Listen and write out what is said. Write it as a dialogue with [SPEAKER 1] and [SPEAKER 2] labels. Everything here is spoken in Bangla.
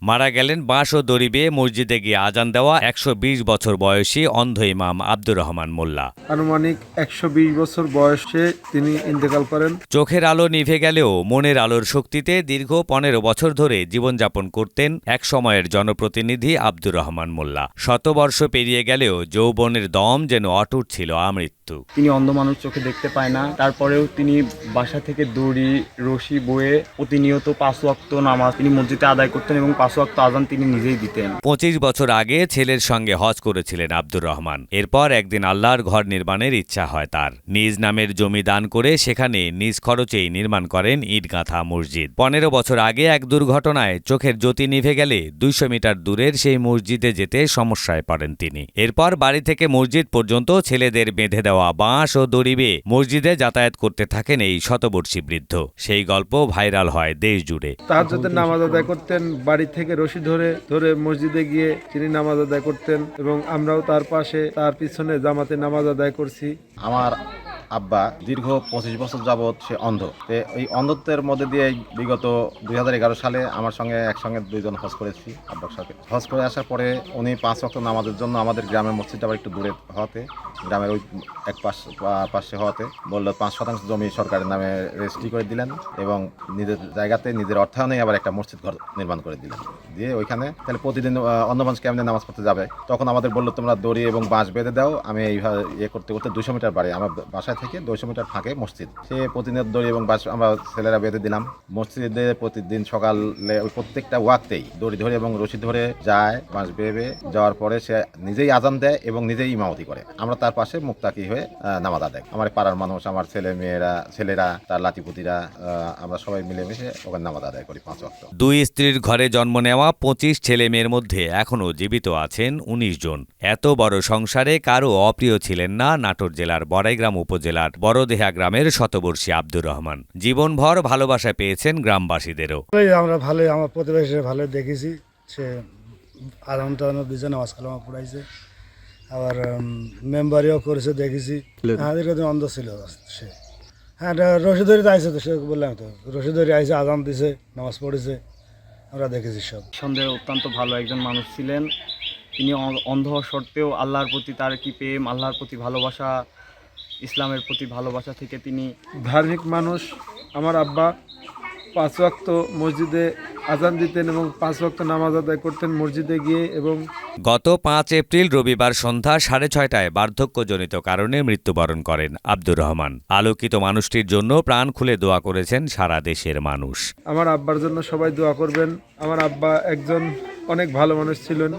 [SPEAKER 1] মারা গেলেন বাঁশ ও দড়ি বেয়ে মসজিদে গিয়ে আজান দেওয়া ১২০ বছর বয়সী অন্ধ ইমাম আব্দুর রহমান মোল্লা।
[SPEAKER 2] আনুমানিক ১২০ বছর বয়সে তিনি ইন্তেকাল করেন।
[SPEAKER 1] চোখের আলো নিভে গেলেও মনের আলোর শক্তিতে দীর্ঘ ১৫ বছর ধরে জীবনযাপন করতেন এক সময়ের জনপ্রতিনিধি আব্দুর রহমান মোল্লা। শতবর্ষ পেরিয়ে গেলেও যৌবনের দম যেন অটুট ছিল আমৃত্যু।
[SPEAKER 3] তিনি অন্ধ মানুষ, চোখে দেখতে পায় না, তারপরেও তিনি বাসা থেকে দড়ি রশি বয়ে প্রতিনিয়ত ৫ ওয়াক্ত নামাজ তিনি মসজিদে আদায় করতেন এবং ৫ ওয়াক্ত আজান তিনি নিজেই দিতেন।
[SPEAKER 1] ২৫ বছর আগে ছেলের সঙ্গে হজ করেছিলেন আব্দুর রহমান। এরপর একদিন আল্লাহর ঘর নির্মাণের ইচ্ছা হয় তার। নিজ নামের জমি দান করে সেখানে নিজ খরচেই নির্মাণ করেন ইটগাঁথা মসজিদ। ১৫ বছর আগে এক দুর্ঘটনায় চোখের জ্যোতি নিভে গেলে ২০০ মিটার দূরের সেই মসজিদে যেতে সমস্যায় পড়েন তিনি। এরপর বাড়ি থেকে মসজিদ পর্যন্ত ছেলেদের বেঁধে দেওয়া বাঁশ ও দড়ি বেয়ে মসজিদে যাতায়াত করতে থাকেন এই শতবর্ষী বৃদ্ধ। সেই গল্প ভাইরাল হয় দেশ জুড়ে।
[SPEAKER 2] তাহাজ্জুদের নামাজ আদায় করতেন, বাড়ি থেকে রশি ধরে ধরে মসজিদে গিয়ে তিনি নামাজ আদায় করতেন এবং আমরাও তার পাশে তার পিছনে জামাতে নামাজ আদায় করছি।
[SPEAKER 4] আমার আব্বা দীর্ঘ ২৫ বছর যাবৎ সে অন্ধ। এই অন্ধত্বের মধ্যে দিয়ে বিগত ২০১১ সালে আমার সঙ্গে একসঙ্গে ২ জন হজ করেছি আব্বার সাথে। হজ করে আসার পরে উনি ৫ ওয়াক্ত নামাজের জন্য আমাদের গ্রামের মসজিদটা আবার একটু দূরে হওয়াতে, গ্রামের ওই এক পাশে হওয়াতে বললো ৫% জমি সরকারের নামে রেজিস্ট্রি করে দিলেন এবং নিজের জায়গাতে নিজের অর্থায়নে আবার একটা মসজিদ ঘর নির্মাণ করে দিলেন। দিয়ে ওইখানে তাহলে প্রতিদিন অন্ধ মানুষ কেমনে নামাজ পড়তে যাবে? তখন আমাদের বললো তোমরা দড়ি এবং বাঁশ বেঁধে দাও। আমি এইভাবে করতে করতে ২০০ মিটার বাড়ি আমার বাসায় থেকে ২০০ মিটার ফাঁকে মসজিদ। সে প্রতিদিন দড়ি এবং বাঁশ আমরা ছেলেরা বেঁধে দিলাম। মসজিদে প্রতিদিন সকালে ওই প্রত্যেকটা ওয়াক্তেই দড়ি ধরে এবং রশি ধরে যায়, বাঁশ বেয়ে যাওয়ার পরে সে নিজেই আজান দেয় এবং নিজেই ইমামতি করে। আমরা তার পাশে মুক্তাকি হয়ে নামাজ আদায়। আমার পাড়ার মানুষ, আমার ছেলেরা তার লাতিপুতিরা, আমরা সবাই মিলেমিশে ওখানে নামাজ আদায় করি ৫ ওয়াক্ত।
[SPEAKER 1] ২ স্ত্রীর ঘরে জন্ম নেওয়া ২৫ ছেলে মেয়ের মধ্যে এখনও জীবিত আছেন ১৯ জন। এত বড় সংসারে কারও অপ্রিয় ছিলেন না নাটোর জেলার বড়াইগ্রাম উপজেলার বড়দেহা গ্রামের শতবর্ষী আব্দুর রহমান। জীবনভর ভালোবাসা পেয়েছেন গ্রামবাসীদেরও।
[SPEAKER 5] আমরা ভালোই, আমার প্রতিবেশীরা ভালো দেখেছি। সে আরাম টানো দুজনে নামাজ কালামা পড়াইছে, আবার মেম্বারিও করেছে দেখেছি। দীর্ঘদিন অন্ধ ছিল সে। হ্যাঁ, রশিদরি আইসে তো, সে বললাম তো রশিদরি আইসে, আজান দিছে, নামাজ পড়েছে, আমরা দেখেছি সব।
[SPEAKER 3] সন্দেহ অত্যন্ত ভালো একজন মানুষ ছিলেন। তিনি অন্ধ হওয়া সত্ত্বেও আল্লাহর প্রতি তার কি প্রেম, আল্লাহর প্রতি ভালোবাসা, ইসলামের প্রতি ভালোবাসা থেকে তিনি
[SPEAKER 2] ধার্মিক মানুষ। আমার আব্বা ৫ ওয়াক্ত মসজিদে আজান দিতেন এবং ৫ ওয়াক্ত নামাজ আদায় করতেন মসজিদে গিয়ে। এবং
[SPEAKER 1] গত ৫ এপ্রিল রবিবার সন্ধ্যা ৬:৩০টায় বার্ধক্যজনিত কারণে মৃত্যুবরণ করেন আব্দুর রহমান। আলোকিত মানুষটির জন্য প্রাণ খুলে দোয়া করেছেন সারা দেশের মানুষ।
[SPEAKER 2] আমার আব্বার জন্য সবাই দোয়া করবেন। আমার আব্বা একজন অনেক ভালো মানুষ ছিলেন।